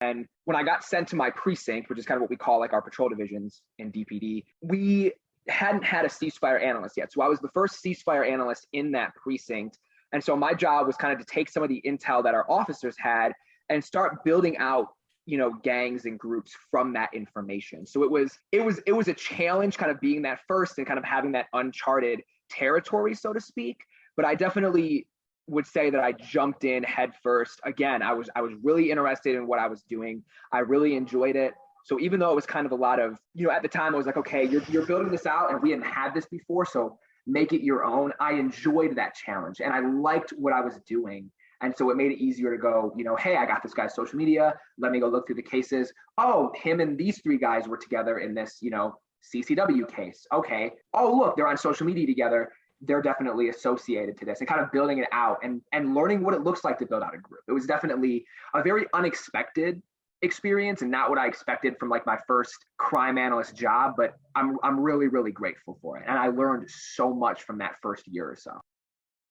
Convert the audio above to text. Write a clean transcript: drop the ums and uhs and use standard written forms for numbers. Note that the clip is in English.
And when I got sent to my precinct, which is kind of what we call like our patrol divisions in DPD, we hadn't had a ceasefire analyst yet. So I was the first ceasefire analyst in that precinct. And so my job was kind of to take some of the intel that our officers had and start building out, gangs and groups from that information. So it was a challenge kind of being that first and kind of having that uncharted territory, so to speak. But I definitely would say that I jumped in head first. Again, I was really interested in what I was doing. I really enjoyed it. So even though it was kind of a lot of, at the time I was like, okay, you're building this out and we hadn't had this before, so make it your own. I enjoyed that challenge and I liked what I was doing. And so it made it easier to go, hey, I got this guy's social media. Let me go look through the cases. Oh, him and these 3 guys were together in this, CCW case. Okay. Oh, look, they're on social media together. They're definitely associated to this, and kind of building it out and learning what it looks like to build out a group. It was definitely a very unexpected experience and not what I expected from like my first crime analyst job, but I'm really, really grateful for it. And I learned so much from that first year or so.